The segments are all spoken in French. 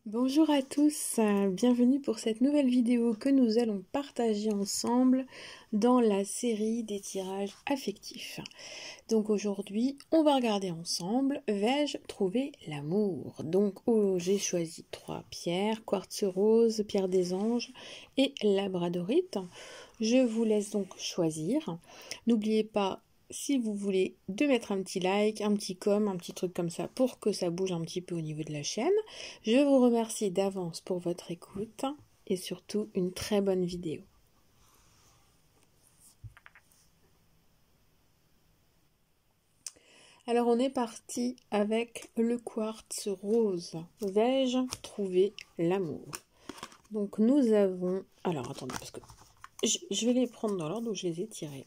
Bonjour à tous, bienvenue pour cette nouvelle vidéo que nous allons partager ensemble dans la série des tirages affectifs. Donc aujourd'hui, on va regarder ensemble, vais-je trouver l'amour? Donc j'ai choisi 3 pierres, quartz rose, pierre des anges et labradorite. Je vous laisse donc choisir. N'oubliez pas, si vous voulez, de mettre un petit like, un petit un petit truc comme ça pour que ça bouge un petit peu au niveau de la chaîne. Je vous remercie d'avance pour votre écoute et surtout une très bonne vidéo. Alors on est parti avec le quartz rose. Vais-je trouver l'amour? Donc nous avons... Alors attendez, parce que je vais les prendre dans l'ordre où je les ai tirés.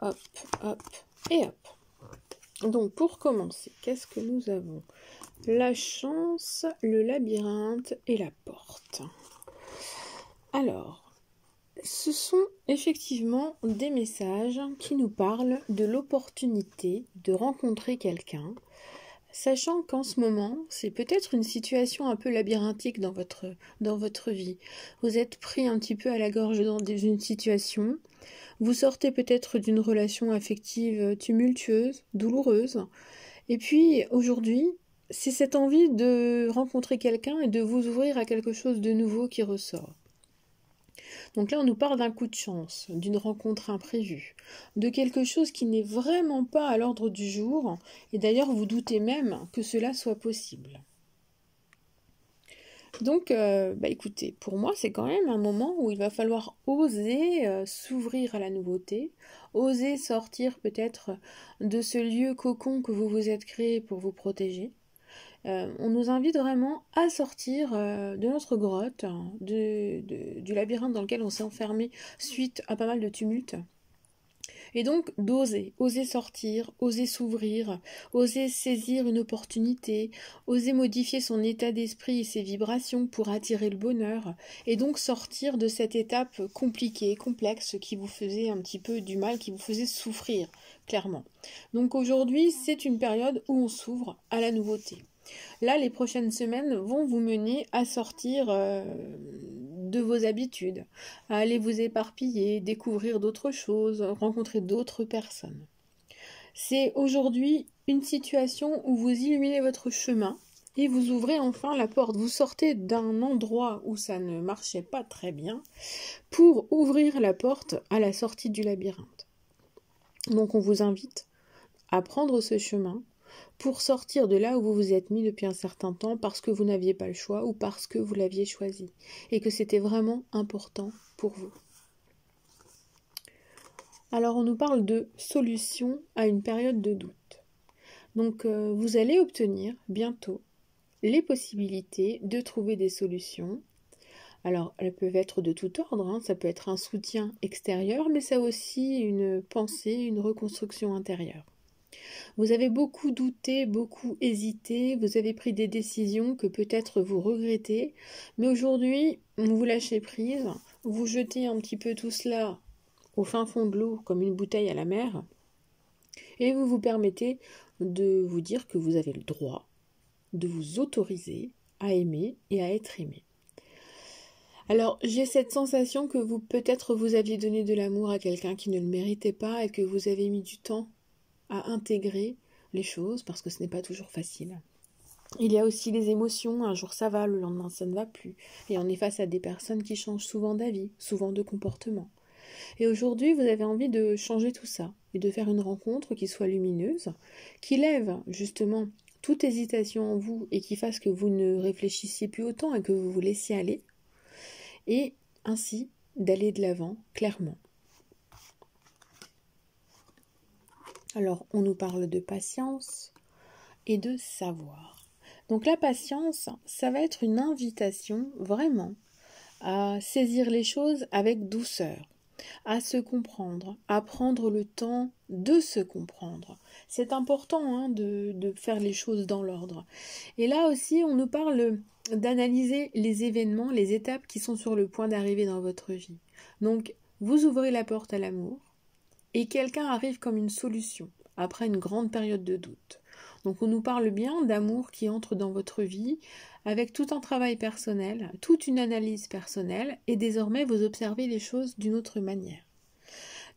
Hop, hop et hop. Donc pour commencer, qu'est-ce que nous avons? La chance, le labyrinthe et la porte. Alors, ce sont effectivement des messages qui nous parlent de l'opportunité de rencontrer quelqu'un, sachant qu'en ce moment, c'est peut-être une situation un peu labyrinthique dans votre vie. Vous êtes pris un petit peu à la gorge dans une situation. Vous sortez peut-être d'une relation affective tumultueuse, douloureuse. Et puis, aujourd'hui, c'est cette envie de rencontrer quelqu'un et de vous ouvrir à quelque chose de nouveau qui ressort. Donc là, on nous parle d'un coup de chance, d'une rencontre imprévue, de quelque chose qui n'est vraiment pas à l'ordre du jour. Et d'ailleurs, vous doutez même que cela soit possible. Donc, écoutez, pour moi, c'est quand même un moment où il va falloir oser s'ouvrir à la nouveauté, oser sortir peut-être de ce lieu cocon que vous vous êtes créé pour vous protéger. On nous invite vraiment à sortir de notre grotte, du labyrinthe dans lequel on s'est enfermé suite à pas mal de tumultes. Et donc oser sortir, oser s'ouvrir, oser saisir une opportunité, oser modifier son état d'esprit et ses vibrations pour attirer le bonheur, et donc sortir de cette étape compliquée, complexe, qui vous faisait un petit peu du mal, qui vous faisait souffrir, clairement. Donc aujourd'hui, c'est une période où on s'ouvre à la nouveauté. Là, les prochaines semaines vont vous mener à sortir de vos habitudes, à aller vous éparpiller, découvrir d'autres choses, rencontrer d'autres personnes. C'est aujourd'hui une situation où vous illuminez votre chemin et vous ouvrez enfin la porte. Vous sortez d'un endroit où ça ne marchait pas très bien pour ouvrir la porte à la sortie du labyrinthe. Donc on vous invite à prendre ce chemin pour sortir de là où vous vous êtes mis depuis un certain temps parce que vous n'aviez pas le choix ou parce que vous l'aviez choisi et que c'était vraiment important pour vous. Alors on nous parle de solution à une période de doute. Donc vous allez obtenir bientôt les possibilités de trouver des solutions. Alors elles peuvent être de tout ordre, ça peut être un soutien extérieur, mais ça aussi une pensée, une reconstruction intérieure. Vous avez beaucoup douté, beaucoup hésité, vous avez pris des décisions que peut-être vous regrettez, mais aujourd'hui, vous lâchez prise, vous jetez un petit peu tout cela au fin fond de l'eau comme une bouteille à la mer, et vous vous permettez de vous dire que vous avez le droit de vous autoriser à aimer et à être aimé. Alors, j'ai cette sensation que peut-être vous aviez donné de l'amour à quelqu'un qui ne le méritait pas et que vous avez mis du temps à intégrer les choses parce que ce n'est pas toujours facile. Il y a aussi les émotions, un jour ça va, le lendemain ça ne va plus. Et on est face à des personnes qui changent souvent d'avis, souvent de comportement. Et aujourd'hui, vous avez envie de changer tout ça et de faire une rencontre qui soit lumineuse, qui lève justement toute hésitation en vous et qui fasse que vous ne réfléchissiez plus autant et que vous vous laissiez aller. Et ainsi d'aller de l'avant clairement. Alors, on nous parle de patience et de savoir. Donc la patience, ça va être une invitation vraiment à saisir les choses avec douceur, à se comprendre, à prendre le temps de se comprendre. C'est important de faire les choses dans l'ordre. Et là aussi, on nous parle d'analyser les événements, les étapes qui sont sur le point d'arriver dans votre vie. Donc, vous ouvrez la porte à l'amour, et quelqu'un arrive comme une solution, après une grande période de doute. Donc on nous parle bien d'amour qui entre dans votre vie avec tout un travail personnel, toute une analyse personnelle, et désormais vous observez les choses d'une autre manière.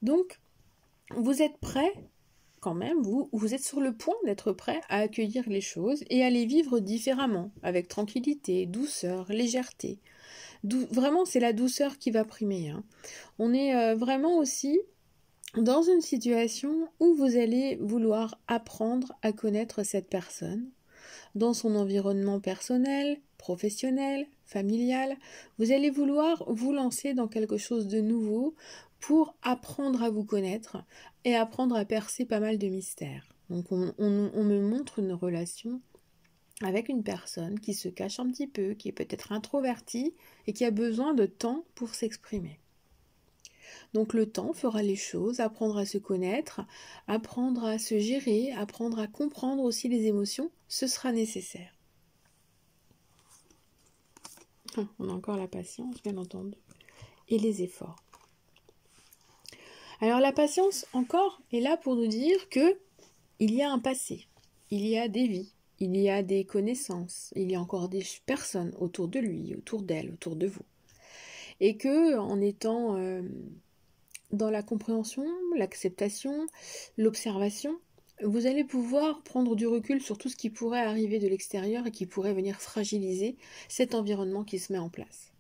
Donc vous êtes prêt quand même, vous êtes sur le point d'être prêt à accueillir les choses et à les vivre différemment, avec tranquillité, douceur, légèreté. Vraiment, c'est la douceur qui va primer. On est vraiment aussi dans une situation où vous allez vouloir apprendre à connaître cette personne, dans son environnement personnel, professionnel, familial. Vous allez vouloir vous lancer dans quelque chose de nouveau pour apprendre à vous connaître et apprendre à percer pas mal de mystères. Donc on me montre une relation avec une personne qui se cache un petit peu, qui est peut-être introvertie et qui a besoin de temps pour s'exprimer. Donc le temps fera les choses, apprendre à se connaître, apprendre à se gérer, apprendre à comprendre aussi les émotions, ce sera nécessaire. On a encore la patience, bien entendu, et les efforts. Alors la patience, encore, est là pour nous dire que il y a un passé, il y a des vies, il y a des connaissances, il y a encore des personnes autour de lui, autour d'elle, autour de vous. Et que, en étant dans la compréhension, l'acceptation, l'observation, vous allez pouvoir prendre du recul sur tout ce qui pourrait arriver de l'extérieur et qui pourrait venir fragiliser cet environnement qui se met en place.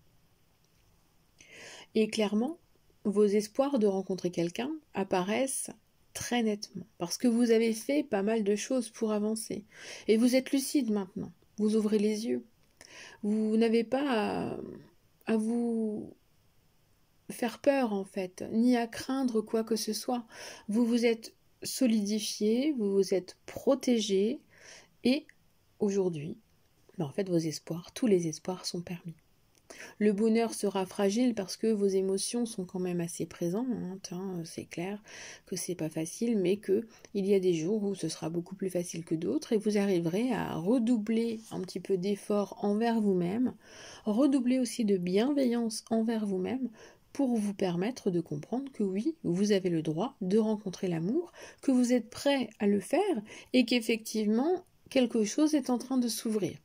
Et clairement, vos espoirs de rencontrer quelqu'un apparaissent très nettement, parce que vous avez fait pas mal de choses pour avancer. Et vous êtes lucide maintenant, vous ouvrez les yeux. Vous n'avez pas à vous faire peur en fait, ni à craindre quoi que ce soit. Vous vous êtes solidifié, vous vous êtes protégé, et aujourd'hui, en fait vos espoirs, tous les espoirs sont permis. Le bonheur sera fragile parce que vos émotions sont quand même assez présentes, c'est clair que c'est pas facile, mais que il y a des jours où ce sera beaucoup plus facile que d'autres et vous arriverez à redoubler un petit peu d'efforts envers vous-même, redoubler aussi de bienveillance envers vous-même pour vous permettre de comprendre que oui, vous avez le droit de rencontrer l'amour, que vous êtes prêt à le faire et qu'effectivement quelque chose est en train de s'ouvrir.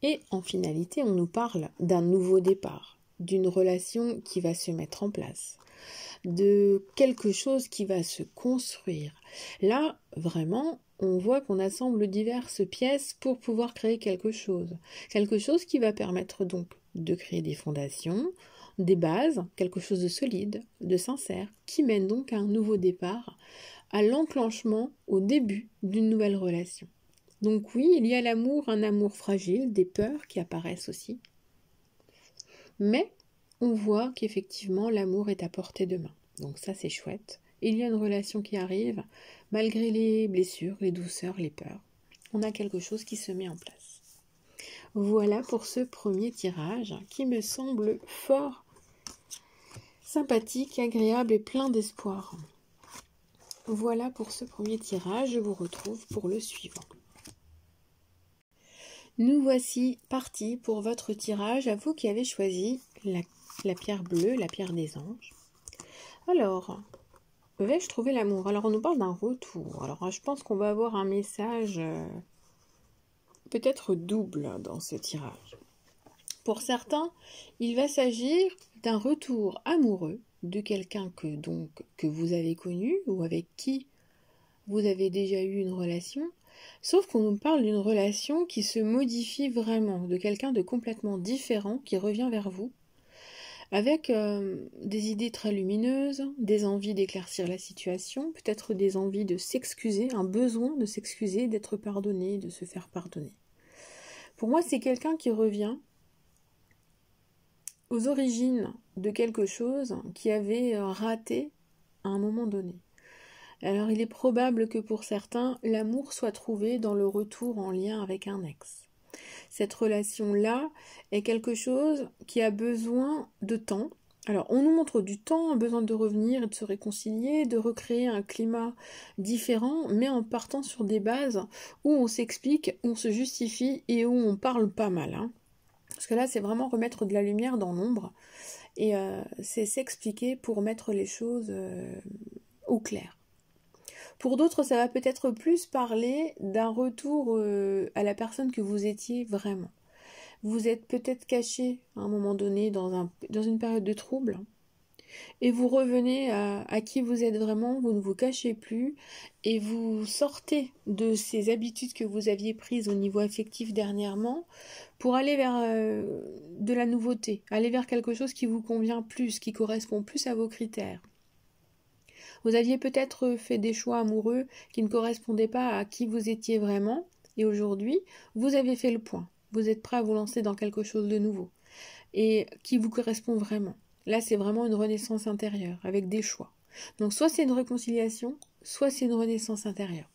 Et en finalité, on nous parle d'un nouveau départ, d'une relation qui va se mettre en place, de quelque chose qui va se construire. Là, vraiment, on voit qu'on assemble diverses pièces pour pouvoir créer quelque chose qui va permettre donc de créer des fondations, des bases, quelque chose de solide, de sincère, qui mène donc à un nouveau départ, à l'enclenchement, au début d'une nouvelle relation. Donc oui, il y a l'amour, un amour fragile, des peurs qui apparaissent aussi. Mais on voit qu'effectivement l'amour est à portée de main. Donc ça c'est chouette. Il y a une relation qui arrive, malgré les blessures, les douceurs, les peurs. On a quelque chose qui se met en place. Voilà pour ce premier tirage qui me semble fort sympathique, agréable et plein d'espoir. Voilà pour ce premier tirage, je vous retrouve pour le suivant. Nous voici partis pour votre tirage, à vous qui avez choisi la pierre bleue, la pierre des anges. Alors, vais-je trouver l'amour? Alors, on nous parle d'un retour. Alors, je pense qu'on va avoir un message peut-être double dans ce tirage. Pour certains, il va s'agir d'un retour amoureux de quelqu'un que vous avez connu ou avec qui vous avez déjà eu une relation. Sauf qu'on nous parle d'une relation qui se modifie vraiment, de quelqu'un de complètement différent qui revient vers vous, avec des idées très lumineuses, des envies d'éclaircir la situation, peut-être des envies de s'excuser, un besoin de s'excuser, d'être pardonné, de se faire pardonner. Pour moi, c'est quelqu'un qui revient aux origines de quelque chose qui avait raté à un moment donné. Alors il est probable que pour certains, l'amour soit trouvé dans le retour en lien avec un ex. Cette relation-là est quelque chose qui a besoin de temps. Alors on nous montre du temps, un besoin de revenir et de se réconcilier, de recréer un climat différent, mais en partant sur des bases où on s'explique, où on se justifie et où on parle pas mal. Parce que là, c'est vraiment remettre de la lumière dans l'ombre Et c'est s'expliquer pour mettre les choses au clair. Pour d'autres, ça va peut-être plus parler d'un retour à la personne que vous étiez vraiment. Vous êtes peut-être caché à un moment donné dans une période de trouble et vous revenez à qui vous êtes vraiment, vous ne vous cachez plus et vous sortez de ces habitudes que vous aviez prises au niveau affectif dernièrement pour aller vers de la nouveauté, aller vers quelque chose qui vous convient plus, qui correspond plus à vos critères. Vous aviez peut-être fait des choix amoureux qui ne correspondaient pas à qui vous étiez vraiment et aujourd'hui, vous avez fait le point. Vous êtes prêt à vous lancer dans quelque chose de nouveau et qui vous correspond vraiment. Là, c'est vraiment une renaissance intérieure avec des choix. Donc, soit c'est une réconciliation, soit c'est une renaissance intérieure.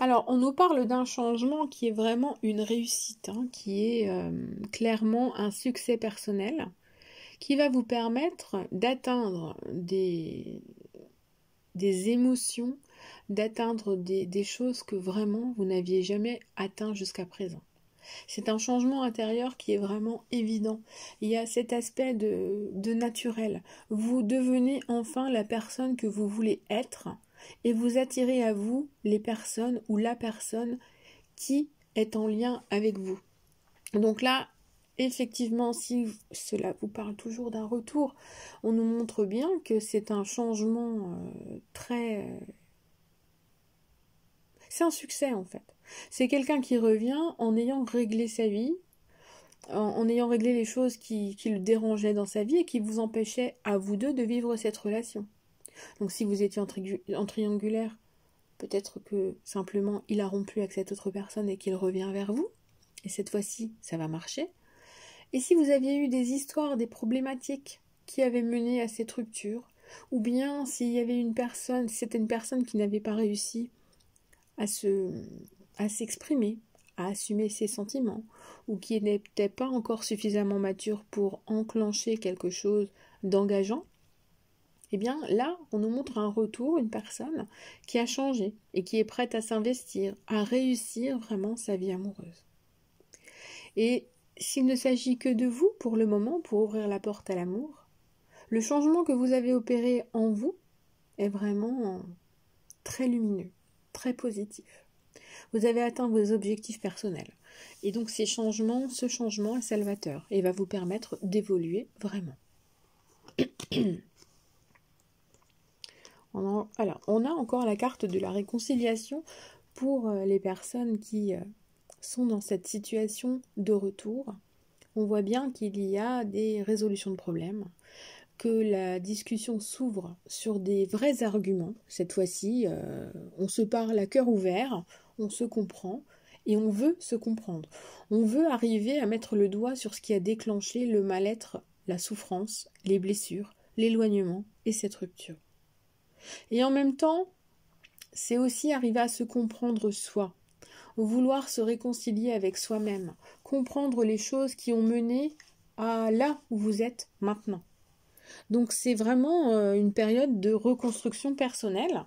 Alors, on nous parle d'un changement qui est vraiment une réussite, qui est clairement un succès personnel, qui va vous permettre d'atteindre des émotions, d'atteindre des choses que vraiment vous n'aviez jamais atteint jusqu'à présent. C'est un changement intérieur qui est vraiment évident. Il y a cet aspect de naturel. Vous devenez enfin la personne que vous voulez être et vous attirez à vous les personnes ou la personne qui est en lien avec vous. Donc là, effectivement, si cela vous parle toujours d'un retour, on nous montre bien que c'est un changement c'est un succès en fait. C'est quelqu'un qui revient en ayant réglé sa vie, en ayant réglé les choses qui le dérangeaient dans sa vie et qui vous empêchaient à vous deux de vivre cette relation. Donc si vous étiez en triangulaire, peut-être que simplement il a rompu avec cette autre personne et qu'il revient vers vous. Et cette fois-ci, ça va marcher. Et si vous aviez eu des histoires, des problématiques qui avaient mené à cette rupture, ou bien s'il y avait c'était une personne qui n'avait pas réussi à s'exprimer, à assumer ses sentiments, ou qui n'était pas encore suffisamment mature pour enclencher quelque chose d'engageant, eh bien là, on nous montre un retour, une personne qui a changé et qui est prête à s'investir, à réussir vraiment sa vie amoureuse. Et s'il ne s'agit que de vous pour le moment, pour ouvrir la porte à l'amour, le changement que vous avez opéré en vous est vraiment très lumineux, très positif. Vous avez atteint vos objectifs personnels. Et donc ce changement est salvateur et va vous permettre d'évoluer vraiment. Alors, on a encore la carte de la réconciliation pour les personnes qui sont dans cette situation de retour. On voit bien qu'il y a des résolutions de problèmes, que la discussion s'ouvre sur des vrais arguments. Cette fois-ci, on se parle à cœur ouvert, on se comprend et on veut se comprendre. On veut arriver à mettre le doigt sur ce qui a déclenché le mal-être, la souffrance, les blessures, l'éloignement et cette rupture. Et en même temps, c'est aussi arriver à se comprendre soi, vouloir se réconcilier avec soi-même, comprendre les choses qui ont mené à là où vous êtes maintenant. Donc c'est vraiment une période de reconstruction personnelle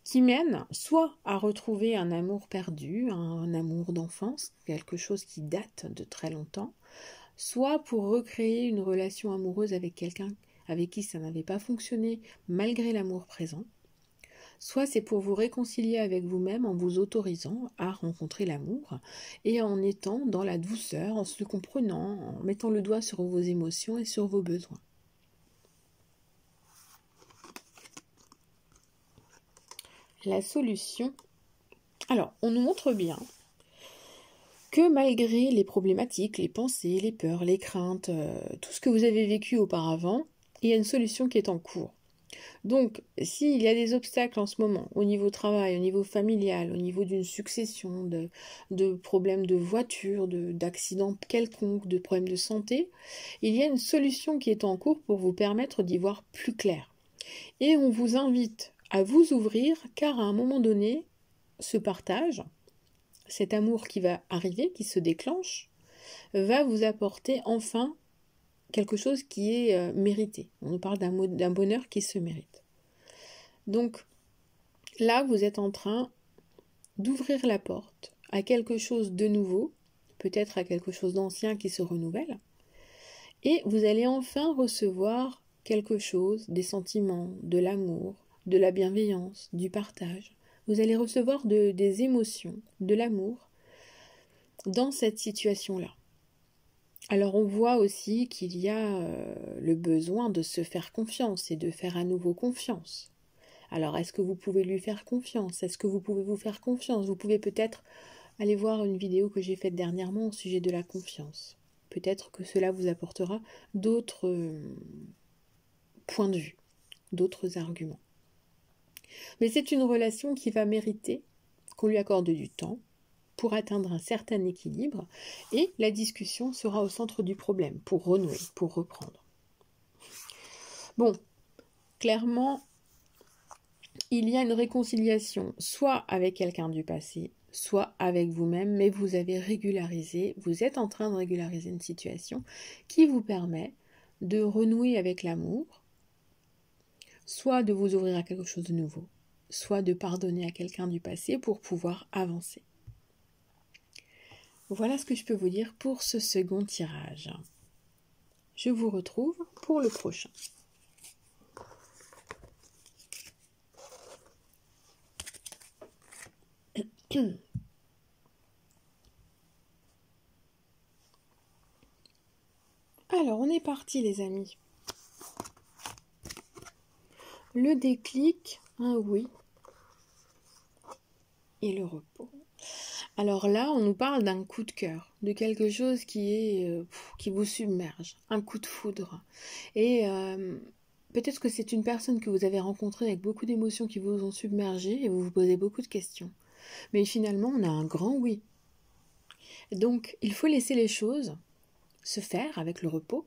qui mène soit à retrouver un amour perdu, un amour d'enfance, quelque chose qui date de très longtemps, soit pour recréer une relation amoureuse avec quelqu'un avec qui ça n'avait pas fonctionné malgré l'amour présent, soit c'est pour vous réconcilier avec vous-même en vous autorisant à rencontrer l'amour et en étant dans la douceur, en se comprenant, en mettant le doigt sur vos émotions et sur vos besoins. La solution. Alors, on nous montre bien que malgré les problématiques, les pensées, les peurs, les craintes, tout ce que vous avez vécu auparavant, il y a une solution qui est en cours. Donc, s'il y a des obstacles en ce moment, au niveau travail, au niveau familial, au niveau d'une succession de problèmes de voiture, d'accidents quelconques, de problèmes de santé, il y a une solution qui est en cours pour vous permettre d'y voir plus clair. Et on vous invite à vous ouvrir, car à un moment donné, ce partage, cet amour qui va arriver, qui se déclenche, va vous apporter enfin quelque chose qui est mérité. On nous parle d'un bonheur qui se mérite. Donc là, vous êtes en train d'ouvrir la porte à quelque chose de nouveau, peut-être à quelque chose d'ancien qui se renouvelle. Et vous allez enfin recevoir quelque chose, des sentiments, de l'amour, de la bienveillance, du partage. Vous allez recevoir des émotions, de l'amour dans cette situation-là. Alors on voit aussi qu'il y a le besoin de se faire confiance et de faire à nouveau confiance. Alors est-ce que vous pouvez lui faire confiance? Est-ce que vous pouvez vous faire confiance? Vous pouvez peut-être aller voir une vidéo que j'ai faite dernièrement au sujet de la confiance. Peut-être que cela vous apportera d'autres points de vue, d'autres arguments. Mais c'est une relation qui va mériter qu'on lui accorde du temps pour atteindre un certain équilibre et la discussion sera au centre du problème pour renouer, pour reprendre. Bon, clairement, il y a une réconciliation soit avec quelqu'un du passé, soit avec vous-même, mais vous avez régularisé, vous êtes en train de régulariser une situation qui vous permet de renouer avec l'amour, soit de vous ouvrir à quelque chose de nouveau, soit de pardonner à quelqu'un du passé pour pouvoir avancer. Voilà ce que je peux vous dire pour ce second tirage. Je vous retrouve pour le prochain. Alors, on est parti les amis. Le déclic, un oui et le repos. Alors là, on nous parle d'un coup de cœur, de quelque chose qui vous submerge, un coup de foudre. Et peut-être que c'est une personne que vous avez rencontrée avec beaucoup d'émotions qui vous ont submergé et vous vous posez beaucoup de questions. Mais finalement, on a un grand oui. Donc, il faut laisser les choses se faire avec le repos.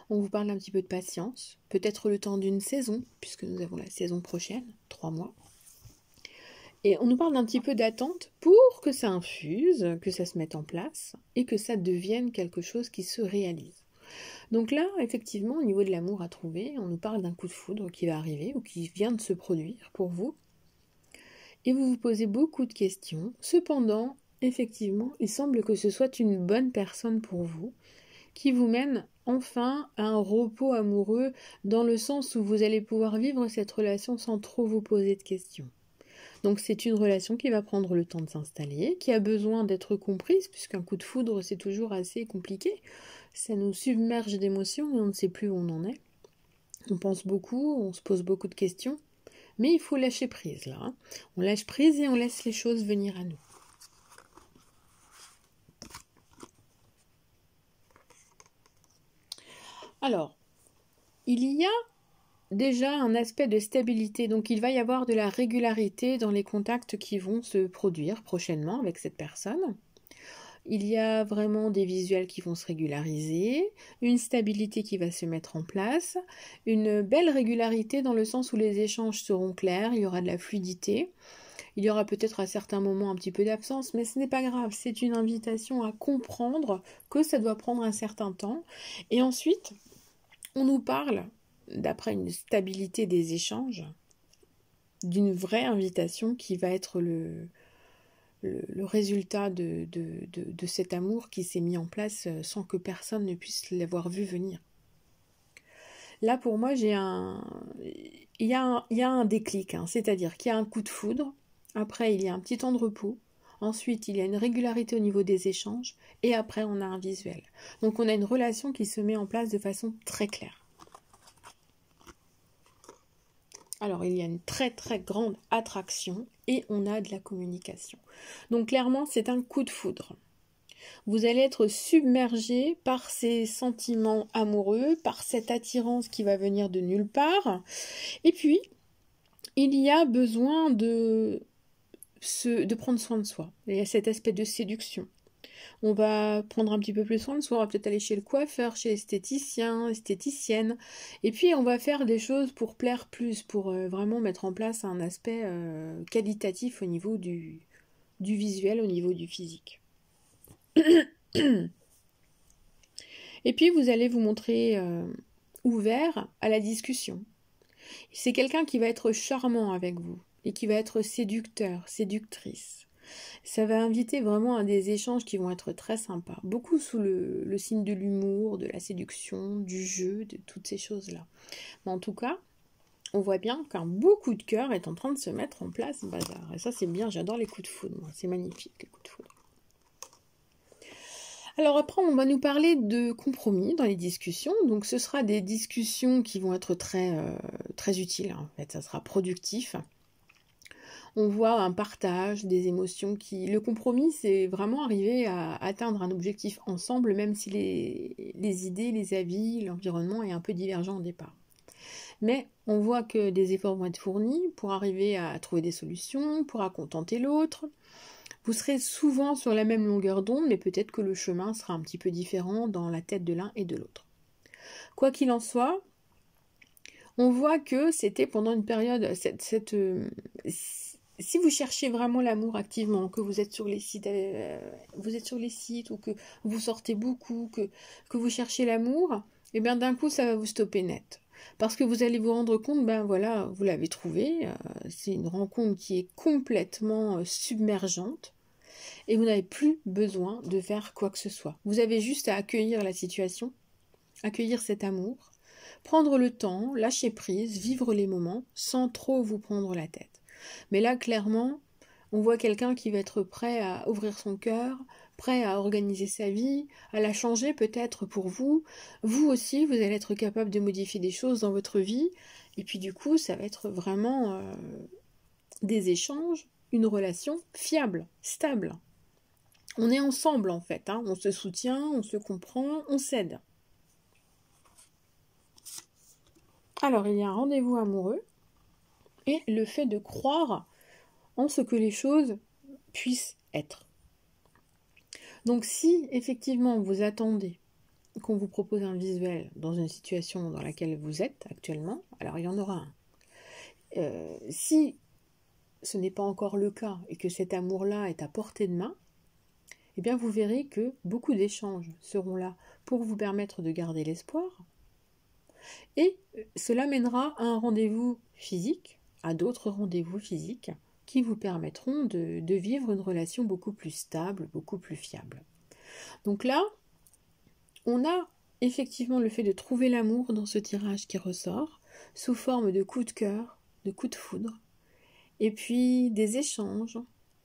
On vous parle un petit peu de patience, peut-être le temps d'une saison, puisque nous avons la saison prochaine, 3 mois. Et on nous parle d'un petit peu d'attente pour que ça infuse, que ça se mette en place et que ça devienne quelque chose qui se réalise. Donc là, effectivement, au niveau de l'amour à trouver, on nous parle d'un coup de foudre qui va arriver ou qui vient de se produire pour vous. Et vous vous posez beaucoup de questions. Cependant, effectivement, il semble que ce soit une bonne personne pour vous qui vous mène enfin à un repos amoureux dans le sens où vous allez pouvoir vivre cette relation sans trop vous poser de questions. Donc c'est une relation qui va prendre le temps de s'installer, qui a besoin d'être comprise, puisqu'un coup de foudre c'est toujours assez compliqué. Ça nous submerge d'émotions et on ne sait plus où on en est. On pense beaucoup, on se pose beaucoup de questions, mais il faut lâcher prise là. Hein. On lâche prise et on laisse les choses venir à nous. Alors, il y a déjà un aspect de stabilité, donc il va y avoir de la régularité dans les contacts qui vont se produire prochainement avec cette personne. Il y a vraiment des visuels qui vont se régulariser, une stabilité qui va se mettre en place, une belle régularité dans le sens où les échanges seront clairs, il y aura de la fluidité. Il y aura peut-être à certains moments un petit peu d'absence, mais ce n'est pas grave, c'est une invitation à comprendre que ça doit prendre un certain temps. Et ensuite, on nous parle, d'après une stabilité des échanges, d'une vraie invitation qui va être le résultat de cet amour qui s'est mis en place sans que personne ne puisse l'avoir vu venir. Là, pour moi, il y a un déclic, hein, c'est-à-dire qu'il y a un coup de foudre, après il y a un petit temps de repos, ensuite il y a une régularité au niveau des échanges, et après on a un visuel. Donc on a une relation qui se met en place de façon très claire. Alors, il y a une très très grande attraction et on a de la communication. Donc, clairement, c'est un coup de foudre. Vous allez être submergé par ces sentiments amoureux, par cette attirance qui va venir de nulle part. Et puis, il y a besoin de prendre soin de soi. Il y a cet aspect de séduction. On va prendre un petit peu plus soin de soi, on va peut-être aller chez le coiffeur, chez l'esthéticien, esthéticienne. Et puis on va faire des choses pour plaire plus, pour vraiment mettre en place un aspect qualitatif au niveau du visuel, au niveau du physique. Et puis vous allez vous montrer ouvert à la discussion. C'est quelqu'un qui va être charmant avec vous et qui va être séducteur, séductrice. Ça va inviter vraiment à des échanges qui vont être très sympas. Beaucoup sous le signe de l'humour, de la séduction, du jeu, de toutes ces choses-là. Mais en tout cas, on voit bien qu'un beau coup de cœur est en train de se mettre en place, bazar. Et ça, c'est bien, j'adore les coups de foudre, moi. C'est magnifique, les coups de foudre. Alors après, on va nous parler de compromis dans les discussions. Donc ce sera des discussions qui vont être très utiles, en fait. Ça sera productif. On voit un partage des émotions qui... Le compromis, c'est vraiment arriver à atteindre un objectif ensemble, même si les idées, les avis, l'environnement est un peu divergent au départ. Mais on voit que des efforts vont être fournis pour arriver à trouver des solutions, pour contenter l'autre. Vous serez souvent sur la même longueur d'onde, mais peut-être que le chemin sera un petit peu différent dans la tête de l'un et de l'autre. Quoi qu'il en soit, on voit que c'était pendant une période, si vous cherchez vraiment l'amour activement, que vous êtes sur les sites, ou que vous sortez beaucoup, que vous cherchez l'amour, et bien d'un coup ça va vous stopper net. Parce que vous allez vous rendre compte, ben voilà, vous l'avez trouvé, c'est une rencontre qui est complètement submergente, et vous n'avez plus besoin de faire quoi que ce soit. Vous avez juste à accueillir la situation, accueillir cet amour, prendre le temps, lâcher prise, vivre les moments, sans trop vous prendre la tête. Mais là, clairement, on voit quelqu'un qui va être prêt à ouvrir son cœur, prêt à organiser sa vie, à la changer peut-être pour vous. Vous aussi, vous allez être capable de modifier des choses dans votre vie. Et puis du coup, ça va être vraiment des échanges, une relation fiable, stable. On est ensemble en fait, hein. On se soutient, on se comprend, on s'aide. Alors, il y a un rendez-vous amoureux et le fait de croire en ce que les choses puissent être. Donc si effectivement vous attendez qu'on vous propose un visuel dans une situation dans laquelle vous êtes actuellement, alors il y en aura un. Si ce n'est pas encore le cas et que cet amour-là est à portée de main, eh bien vous verrez que beaucoup d'échanges seront là pour vous permettre de garder l'espoir. Et cela mènera à un rendez-vous physique, à d'autres rendez-vous physiques, qui vous permettront de vivre une relation beaucoup plus stable, beaucoup plus fiable. Donc là, on a effectivement le fait de trouver l'amour dans ce tirage qui ressort, sous forme de coups de cœur, de coups de foudre, et puis des échanges,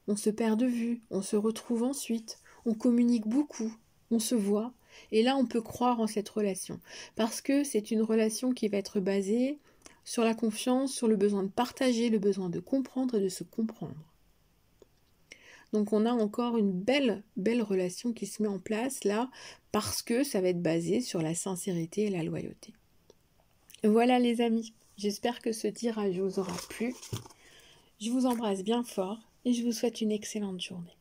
on se perd de vue, on se retrouve ensuite, on communique beaucoup, on se voit, et là on peut croire en cette relation, parce que c'est une relation qui va être basée sur la confiance, sur le besoin de partager, le besoin de comprendre et de se comprendre. Donc on a encore une belle relation qui se met en place là, parce que ça va être basé sur la sincérité et la loyauté. Voilà les amis, j'espère que ce tirage vous aura plu. Je vous embrasse bien fort et je vous souhaite une excellente journée.